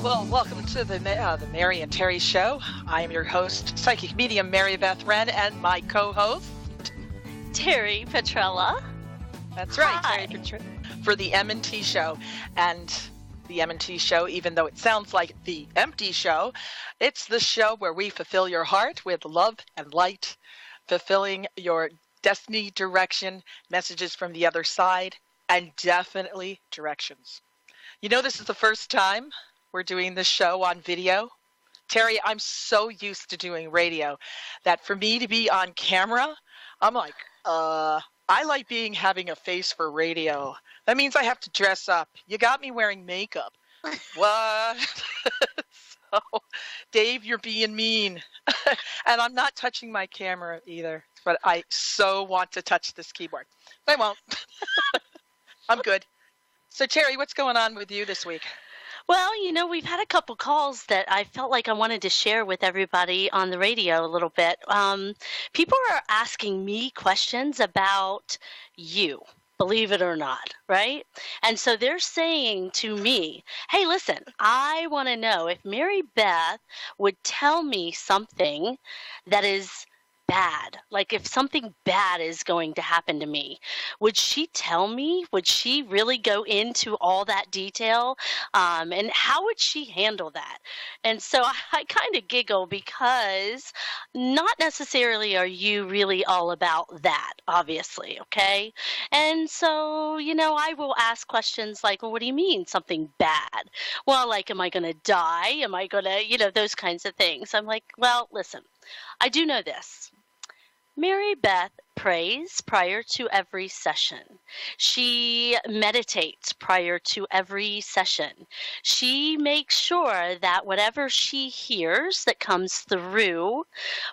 Well, welcome to the Mary and Teri show. I am your host, psychic medium Beth Wrenn, and my co-host, Teri Petrella. That's right, Hi. Teri Petrella, for the M&T show. And the M&T show, even though it sounds like the empty show, it's the show where we fulfill your heart with love and light, fulfilling your destiny, direction, messages from the other side, and definitely directions. You know, this is the first time we're doing this show on video. Teri, I'm so used to doing radio that for me to be on camera, I'm like, I like having a face for radio. That means I have to dress up. You got me wearing makeup. What? So, Dave, you're being mean. And I'm not touching my camera either, but I so want to touch this keyboard. But I won't. I'm good. So, Teri, what's going on with you this week? Well, you know, we've had a couple calls that I felt like I wanted to share with everybody on the radio a little bit. People are asking me questions about you, believe it or not, right? And so they're saying to me, hey, listen, I want to know if Mary Beth would tell me something that is bad, like if something bad is going to happen to me, would she tell me? Would she really go into all that detail? And how would she handle that? And so I kind of giggle because not necessarily are you really all about that, obviously, okay? And so, you know, I will ask questions like, well, what do you mean something bad? Well, like, am I going to die? Am I going to, you know, those kinds of things. I'm like, well, listen, I do know this. Mary Beth prays prior to every session. She meditates prior to every session. She makes sure that whatever she hears that comes through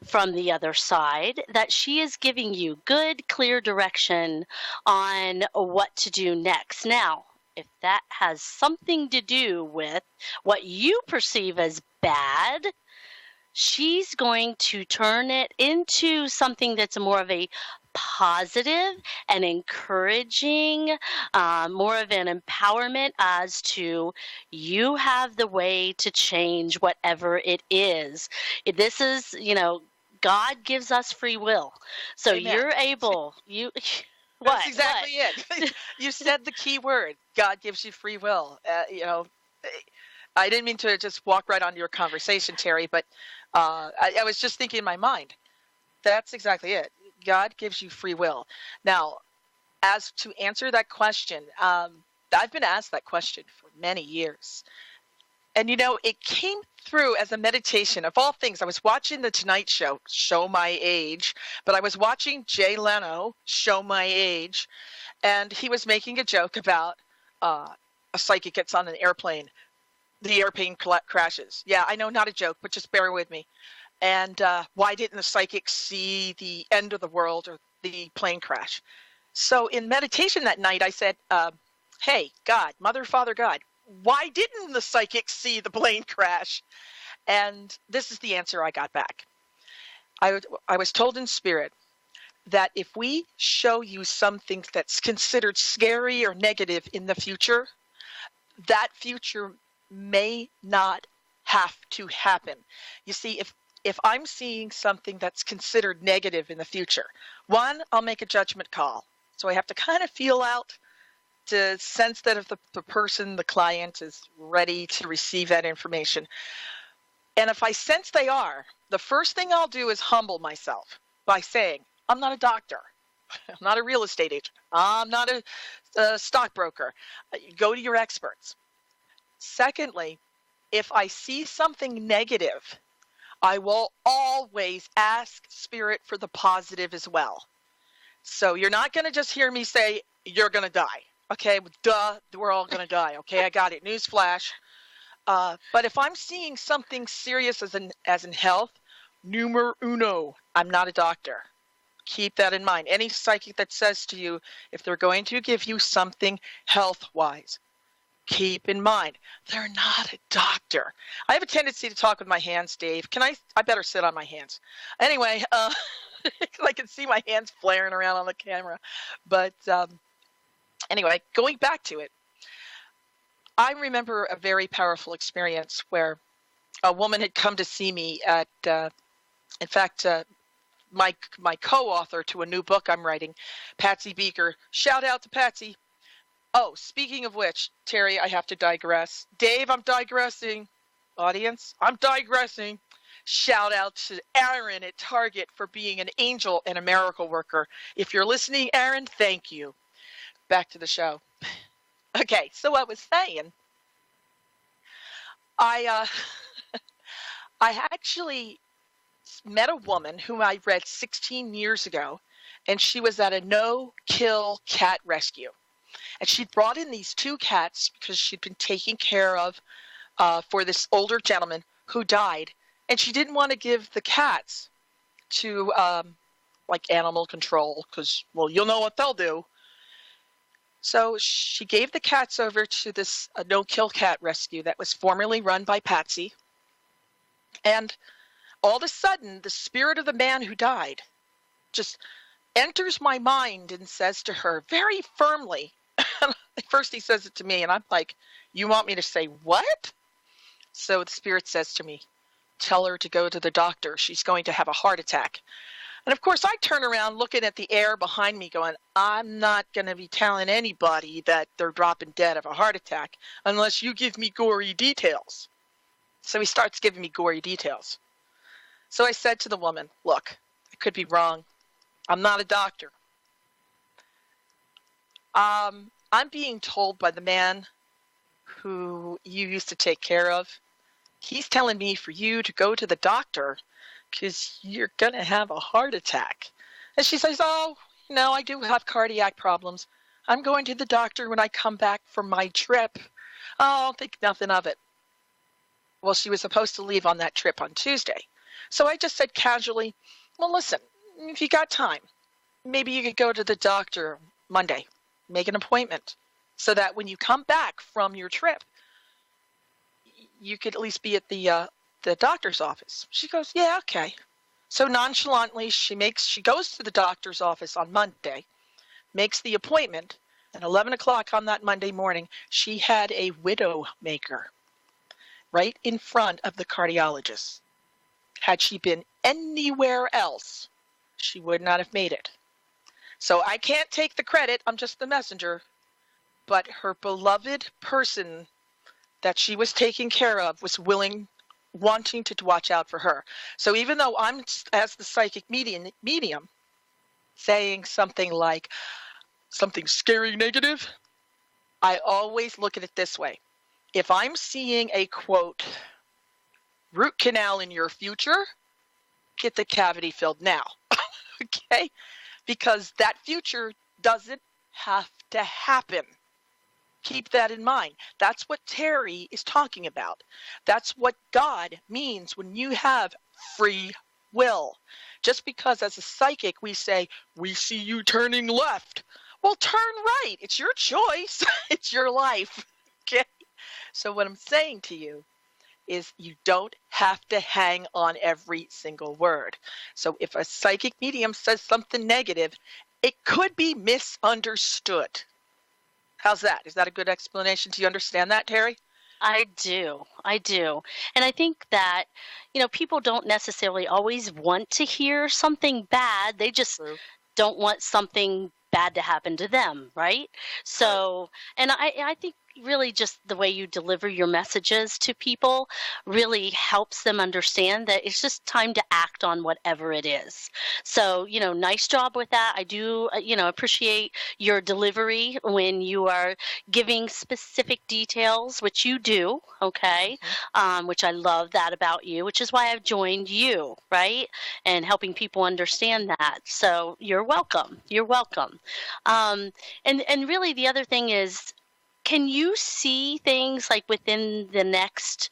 from the other side, that she is giving you good, clear direction on what to do next. Now, if that has something to do with what you perceive as bad, she's going to turn it into something that's more of a positive and encouraging, more of an empowerment as to you have the way to change whatever it is. This is, you know, God gives us free will. So Amen. You're able, What? That's exactly it. You said the key word. God gives you free will. You know, I didn't mean to just walk right onto your conversation, Teri, but I was just thinking in my mind, that's exactly it. God gives you free will. Now, as to answer that question, I've been asked that question for many years. And, you know, it came through as a meditation. Of all things, I was watching The Tonight Show, show my age, but I was watching Jay Leno, show my age, and he was making a joke about a psychic gets on an airplane. The airplane crashes. Yeah, I know, not a joke, but just bear with me. And why didn't the psychic see the end of the world or the plane crash? So in meditation that night, I said, hey, God, Mother, Father, God, why didn't the psychic see the plane crash? And this is the answer I got back. I was told in spirit that if we show you something that's considered scary or negative in the future, that future may not have to happen. You see, if I'm seeing something that's considered negative in the future, one, I'll make a judgment call. So I have to kind of feel out to sense that if the person, the client, is ready to receive that information. And if I sense they are, the first thing I'll do is humble myself by saying, I'm not a doctor. I'm not a real estate agent. I'm not a stockbroker. Go to your experts. Secondly, if I see something negative, I will always ask Spirit for the positive as well. So you're not going to just hear me say, you're going to die. Okay, duh, we're all going to die. Okay, I got it. Newsflash. But if I'm seeing something serious as in health, numero uno, I'm not a doctor. Keep that in mind. Any psychic that says to you, if they're going to give you something health-wise, keep in mind, they're not a doctor. I have a tendency to talk with my hands, Dave. I better sit on my hands. Anyway, I can see my hands flaring around on the camera. But anyway, going back to it, I remember a very powerful experience where a woman had come to see me at, in fact, my co-author to a new book I'm writing, Patsy Beaker. Shout out to Patsy. Oh, speaking of which, Teri, I have to digress. Dave, I'm digressing. Audience, I'm digressing. Shout out to Aaron at Target for being an angel and a miracle worker. If you're listening, Aaron, thank you. Back to the show. Okay, so I was saying, I actually met a woman whom I read 16 years ago, and she was at a no-kill cat rescue. And she'd brought in these 2 cats because she'd been taking care of for this older gentleman who died. And she didn't want to give the cats to like animal control because, well, you'll know what they'll do. So she gave the cats over to this no-kill cat rescue that was formerly run by Patsy. And all of a sudden, the spirit of the man who died just enters my mind and says to her very firmly, at first he says it to me, and I'm like, you want me to say what? So the spirit says to me, tell her to go to the doctor. She's going to have a heart attack. And of course, I turn around looking at the air behind me going, I'm not going to be telling anybody that they're dropping dead of a heart attack unless you give me gory details. So he starts giving me gory details. So I said to the woman, look, I could be wrong. I'm not a doctor. I'm being told by the man who you used to take care of, he's telling me for you to go to the doctor because you're going to have a heart attack. And she says, oh, no, I do have cardiac problems. I'm going to the doctor when I come back from my trip. Oh, I'll think nothing of it. Well, she was supposed to leave on that trip on Tuesday. So I just said casually, well, listen, if you got time, maybe you could go to the doctor Monday, make an appointment, so that when you come back from your trip, you could at least be at the doctor's office. She goes, yeah, okay. So nonchalantly, she goes to the doctor's office on Monday, makes the appointment, and 11 o'clock on that Monday morning, she had a widow maker right in front of the cardiologist. Had she been anywhere else, she would not have made it. So I can't take the credit, I'm just the messenger, but her beloved person that she was taking care of was wanting to watch out for her. So even though I'm, as the psychic medium, saying something like something scary negative, I always look at it this way. If I'm seeing a, quote, root canal in your future, get the cavity filled now, okay? Because that future doesn't have to happen. Keep that in mind. That's what Teri is talking about. That's what God means when you have free will. Just because as a psychic we say, we see you turning left. Well, turn right. It's your choice. It's your life. Okay? So what I'm saying to you is you don't have to hang on every single word. So if a psychic medium says something negative, it could be misunderstood. How's that? Is that a good explanation? Do you understand that, Teri? I do. And I think that, people don't necessarily always want to hear something bad. They just don't want something bad to happen to them, right? So, and I think really just the way you deliver your messages to people really helps them understand that it's just time to act on whatever it is. So, nice job with that. I do, appreciate your delivery when you are giving specific details, which you do, okay? Which I love that about you, which is why I've joined you, right? And helping people understand that. So you're welcome. You're welcome. And really the other thing is, can you see things like within the next,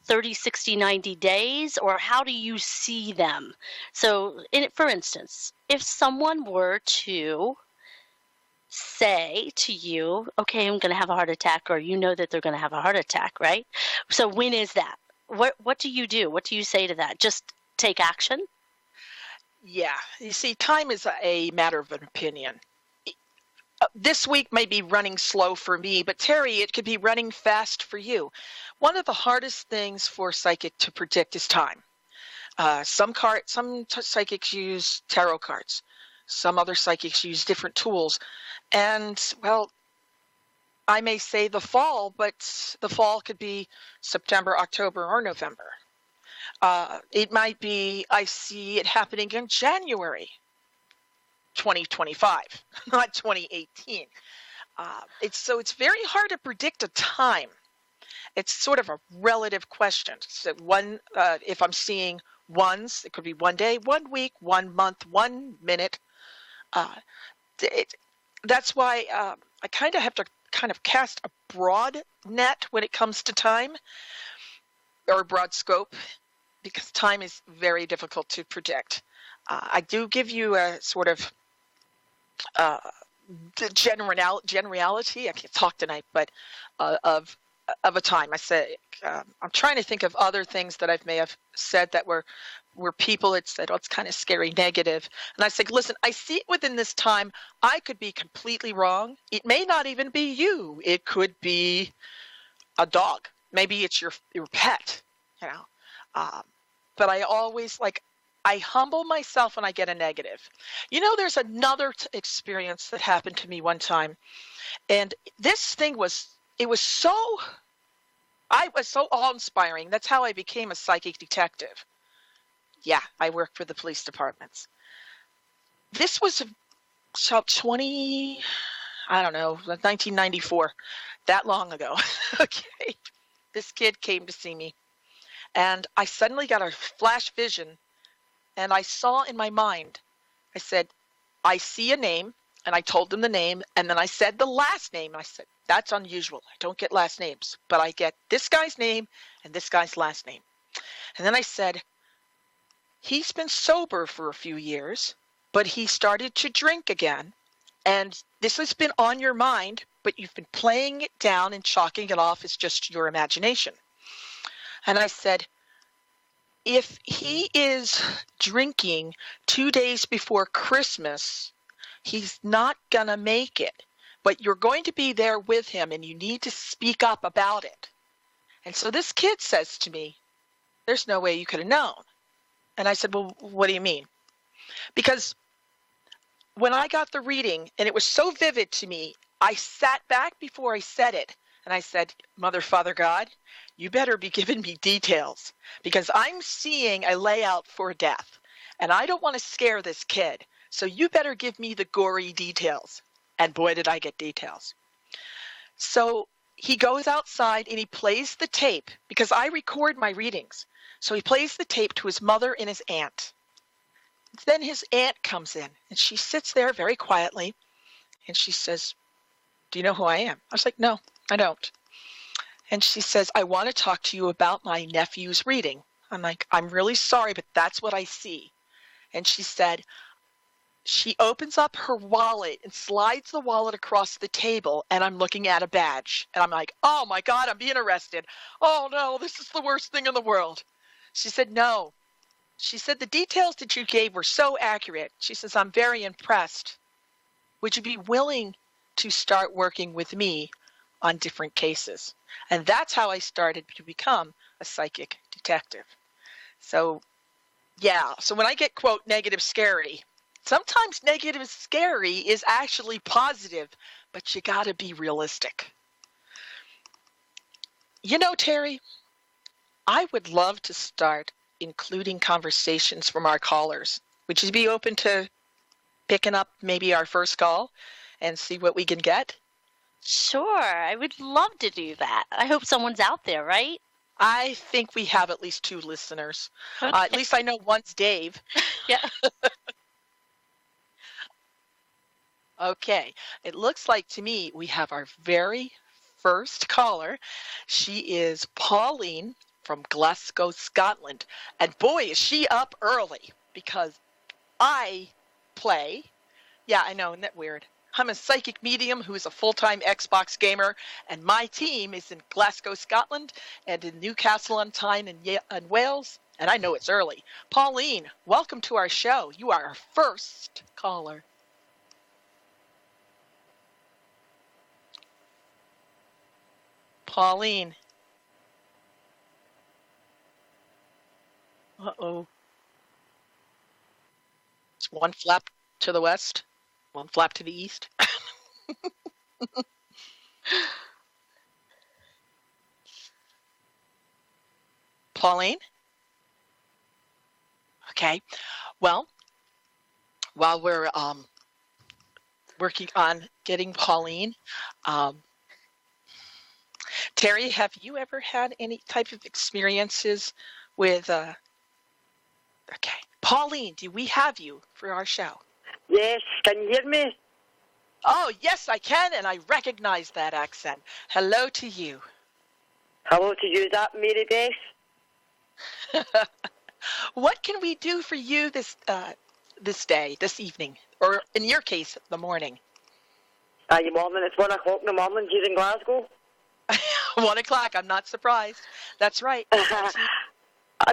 30, 60, 90 days, or how do you see them? So, for instance, if someone were to say to you, okay, I'm going to have a heart attack, or that they're going to have a heart attack, right? So when is that? What do you do? What do you say to that? Just take action? Yeah. You see, time is a matter of an opinion. this week may be running slow for me, but Teri, it could be running fast for you. One of the hardest things for psychic to predict is time. Some psychics use tarot cards. Some other psychics use different tools. And, well, I may say the fall, but the fall could be September, October, or November. It might be, I see it happening in January 2025, not 2018. It's very hard to predict a time. It's sort of a relative question. So if I'm seeing ones, it could be 1 day, 1 week, 1 month, 1 minute. That's why I kind of have to cast a broad net when it comes to time, or a broad scope, because time is very difficult to predict. I do give you a sort of generality. I can't talk tonight, but of a time. I say I'm trying to think of other things that I may have said that were people had said, "Oh, it's kind of scary, negative." And I said, "Listen, I see it within this time. I could be completely wrong. It may not even be you. It could be a dog. Maybe it's your pet. You know." But I always I humble myself when I get a negative. There's another experience that happened to me one time, and this thing was so awe-inspiring. That's how I became a psychic detective. Yeah, I worked for the police departments. This was about 1994, that long ago. Okay, this kid came to see me, and I suddenly got a flash vision, and I saw in my mind, I said, I see a name, and I told them the name, and then I said the last name. I said, that's unusual. I don't get last names, but I get this guy's name and this guy's last name. And then I said, he's been sober for a few years, but he started to drink again, and this has been on your mind, but you've been playing it down and chalking it off as just your imagination. And I said, if he is drinking 2 days before Christmas, he's not going to make it, but you're going to be there with him, and you need to speak up about it. And so this kid says to me, there's no way you could have known. And I said, well, what do you mean? Because when I got the reading, and it was so vivid to me, I sat back before I said it, and I said, Mother, Father, God, you better be giving me details, because I'm seeing a layout for death, and I don't want to scare this kid. So you better give me the gory details. And boy, did I get details. So he goes outside and he plays the tape, because I record my readings. So he plays the tape to his mother and his aunt. Then his aunt comes in, and she sits there very quietly, and she says, do you know who I am? I was like, no, I don't. And she says, I want to talk to you about my nephew's reading. I'm like, I'm really sorry, but that's what I see. And she said, she opens up her wallet and slides the wallet across the table, and I'm looking at a badge. And I'm like, oh my God, I'm being arrested. Oh no, this is the worst thing in the world. She said, no. She said, the details that you gave were so accurate. She says, I'm very impressed. Would you be willing to start working with me on different cases? And that's how I started to become a psychic detective. So, yeah. So when I get, quote, negative scary, sometimes negative scary is actually positive, but you got to be realistic. Teri, I would love to start including conversations from our callers. Would you be open to picking up maybe our first call and see what we can get? Sure. I would love to do that. I hope someone's out there, right? I think we have at least 2 listeners. Okay. At least I know one's Dave. Yeah. Okay. It looks like to me we have our very first caller. She is Pauline from Glasgow, Scotland. And boy, is she up early, because I play. Yeah, I know, isn't that weird? I'm a psychic medium who is a full-time Xbox gamer, and my team is in Glasgow, Scotland, and in Newcastle-on-Tyne in Wales, and I know it's early. Pauline, welcome to our show. You are our first caller. Pauline. Uh-oh. It's one flap to the west, one flap to the east. Pauline? Okay. Well, while we're working on getting Pauline, Teri, have you ever had any type of experiences with okay. Pauline, do we have you for our show? Yes, can you hear me? Oh, yes, I can, and I recognize that accent. Hello to you. Hello to you, is that Mary Beth? What can we do for you this day, this evening, or in your case, the morning? Aye, morning. It's 1 o'clock in the morning here in Glasgow. 1 o'clock. I'm not surprised. That's right. I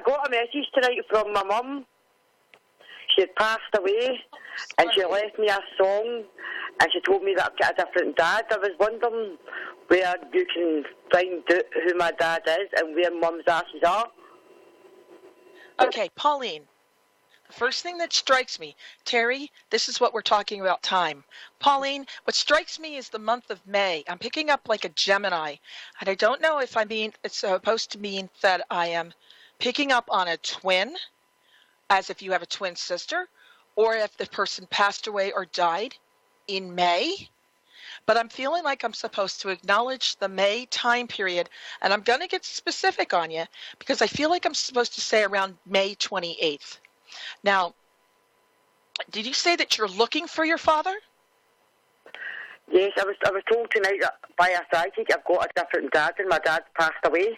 got a message tonight from my mum. She had passed away, and she left me a song, and she told me that I've got a different dad. I was wondering where you can find out who my dad is and where mum's ashes are. Okay, Pauline, the first thing that strikes me, Teri, this is what we're talking about time. Pauline, what strikes me is the month of May. I'm picking up like a Gemini, and I don't know if it's supposed to mean that I am picking up on a twin, as if you have a twin sister, or if the person passed away or died in May. But I'm feeling like I'm supposed to acknowledge the May time period, and I'm going to get specific on you because I feel like I'm supposed to say around May 28th. Now, did you say that you're looking for your father? Yes, I was told tonight that by a psychic I've got a different dad and my dad passed away.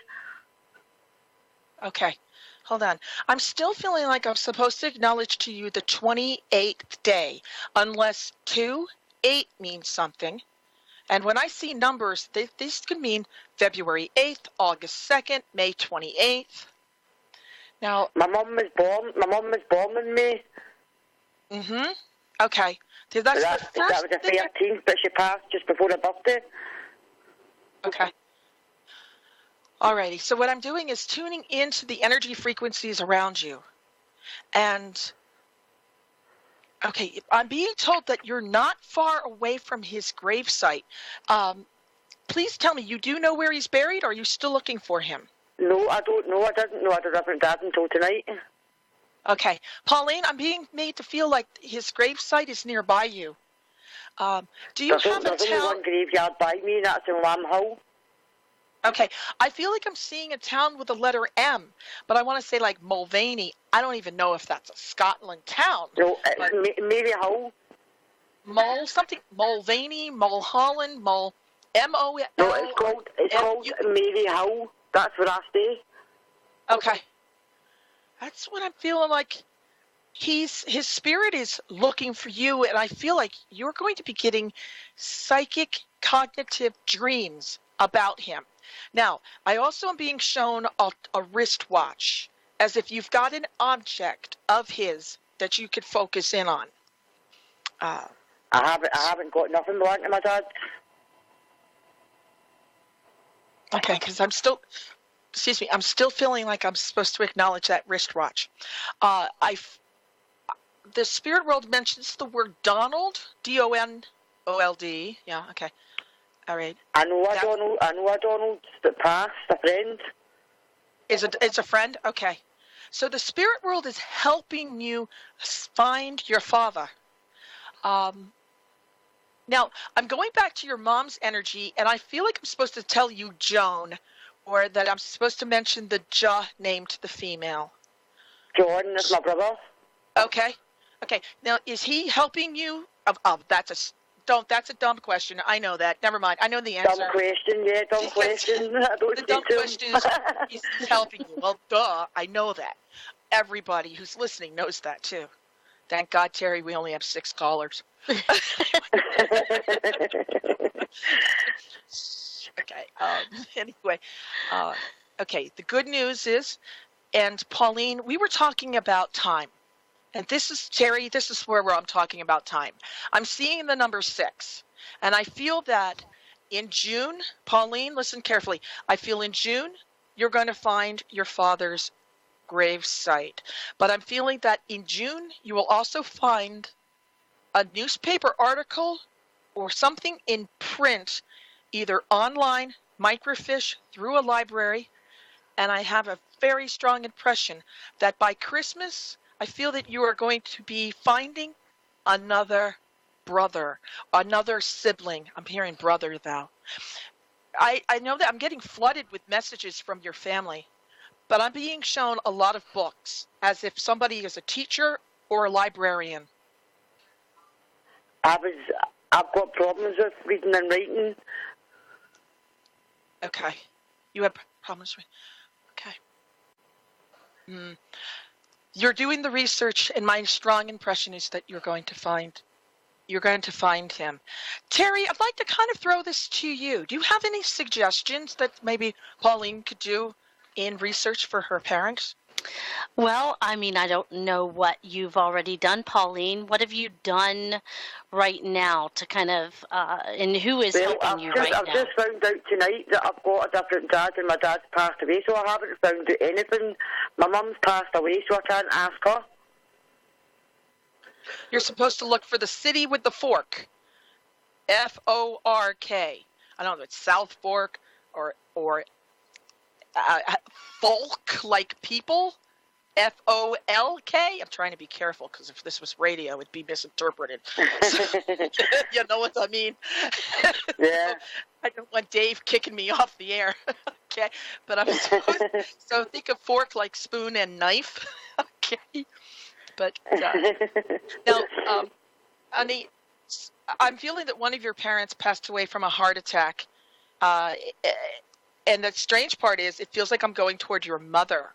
Okay, hold on. I'm still feeling like I'm supposed to acknowledge to you the 28th day, unless 2-8 means something. And when I see numbers, these could mean February 8th, August 2nd, May 28th. Now, my mum was born in May. Mm-hmm. Okay. So that was the 13th, but she passed just before her birthday. Okay. Alrighty. So what I'm doing is tuning into the energy frequencies around you. And okay, I'm being told that you're not far away from his gravesite. Please tell me, you do know where he's buried, or are you still looking for him? No, I don't know. I didn't know I had a different dad until tonight. Okay. Pauline, I'm being made to feel like his gravesite is nearby you. Do you have a town? There's only one graveyard by me, and that's in Lamb Hill. Okay. I feel like I'm seeing a town with the letter M, but I want to say like Mulvaney. I don't even know if that's a Scotland town. No, it's Mary Hill. Mulvaney, Mulholland, M-O-L. No, it's called Mary Hill. That's where I stay. Okay. That's what I'm feeling like. His spirit is looking for you, and I feel like you're going to be getting psychic cognitive dreams about him. Now, I also am being shown a wristwatch, as if you've got an object of his that you could focus in on. I haven't got nothing belonging to my dad. Okay, because I'm still feeling like I'm supposed to acknowledge that wristwatch. The spirit world mentions the word Donald, D-O-N-O-L-D. Yeah, okay. All right. I know a Donald that passed, a friend. It's a friend? Okay. So the spirit world is helping you find your father. Now, I'm going back to your mom's energy, and I feel like I'm supposed to tell you Joan, or that I'm supposed to mention the Ja name to the female. John is my brother. Okay. Now, is he helping you? That's a dumb question. I know that. Never mind. I know the answer. Dumb question, yeah, dumb question. The dumb question is he's helping you. Well, duh, I know that. Everybody who's listening knows that, too. Thank God, Teri, we only have 6 callers. Okay. Anyway, okay. The good news is, and Pauline, we were talking about time. And this is, Teri, this is where I'm talking about time. I'm seeing the number 6. And I feel that in June, Pauline, listen carefully. I feel in June, you're going to find your father's grave site. But I'm feeling that in June, you will also find a newspaper article or something in print, either online, microfiche, through a library. And I have a very strong impression that by Christmas, I feel that you are going to be finding another brother, another sibling. I'm hearing brother, though. I know that I'm getting flooded with messages from your family, but I'm being shown a lot of books, as if somebody is a teacher or a librarian. I've got problems with reading and writing. Okay. You have problems with... Okay. You're doing the research, and my strong impression is that you're going to find him. Teri, I'd like to kind of throw this to you. Do you have any suggestions that maybe Pauline could do in research for her parents? Well, I mean, I don't know what you've already done, Pauline. What have you done right now to kind of, and who is helping you right now? I've just found out tonight that I've got a different dad and my dad's passed away, so I haven't found out anything. My mum's passed away, so I can't ask her. You're supposed to look for the city with the fork. F-O-R-K. I don't know if it's South Fork or folk, like people. F-O-L-K. I'm trying to be careful because if this was radio, it'd be misinterpreted. So, you know what I mean? Yeah. I don't want Dave kicking me off the air. Okay. But I'm supposed so think of fork like spoon and knife. Okay. But now, Annie, I'm feeling that one of your parents passed away from a heart attack. And the strange part is it feels like I'm going toward your mother.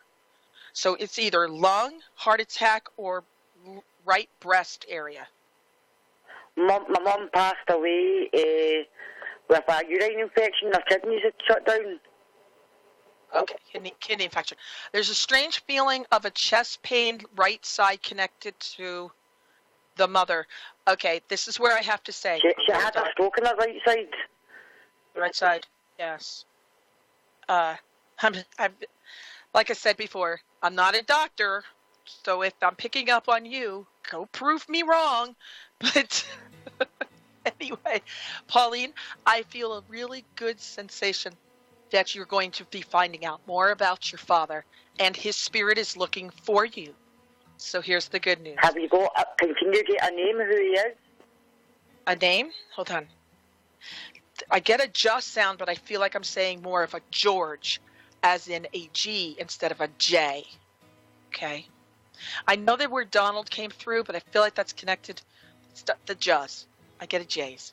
So it's either lung, heart attack, or right breast area. My mum passed away with a urine infection. Her kidneys had shut down. Okay, kidney infection. There's a strange feeling of a chest pain right side connected to the mother. Okay, this is where I have to say. She had a stroke on her right side. Right side, yes. I'm, like I said before, I'm not a doctor, so if I'm picking up on you, go prove me wrong. But anyway, Pauline, I feel a really good sensation that you're going to be finding out more about your father, and his spirit is looking for you. So here's the good news. Have you got? Can you get a name? Who he is? A name? Hold on. I get a just sound, but I feel like I'm saying more of a George, as in a G instead of a J. Okay. I know the word Donald came through, but I feel like that's connected. The J's. I get a J's.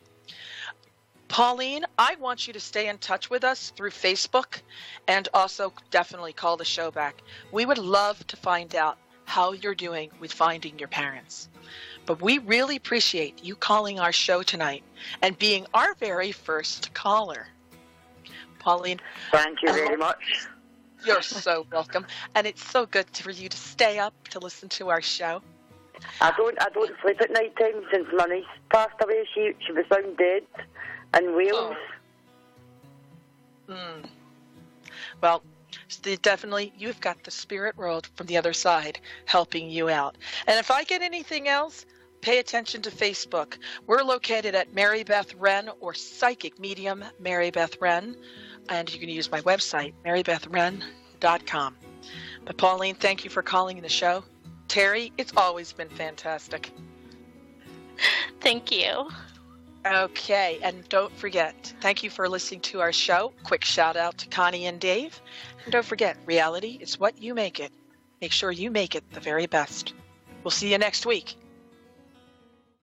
Pauline, I want you to stay in touch with us through Facebook and also definitely call the show back. We would love to find out how you're doing with finding your parents. But we really appreciate you calling our show tonight and being our very first caller. Pauline. Thank you very much. You're so welcome. And it's so good for you to stay up to listen to our show. I don't sleep at night time since my niece passed away. She was found dead in Wales. Oh. Well, definitely you've got the spirit world from the other side helping you out. And if I get anything else, pay attention to Facebook. We're located at Mary Beth Wrenn or Psychic Medium Mary Beth Wrenn. And you can use my website, marybethwrenn.com. But Pauline, thank you for calling the show. Teri, it's always been fantastic. Thank you. Okay, and don't forget, thank you for listening to our show. Quick shout out to Connie and Dave. And don't forget, reality is what you make it. Make sure you make it the very best. We'll see you next week.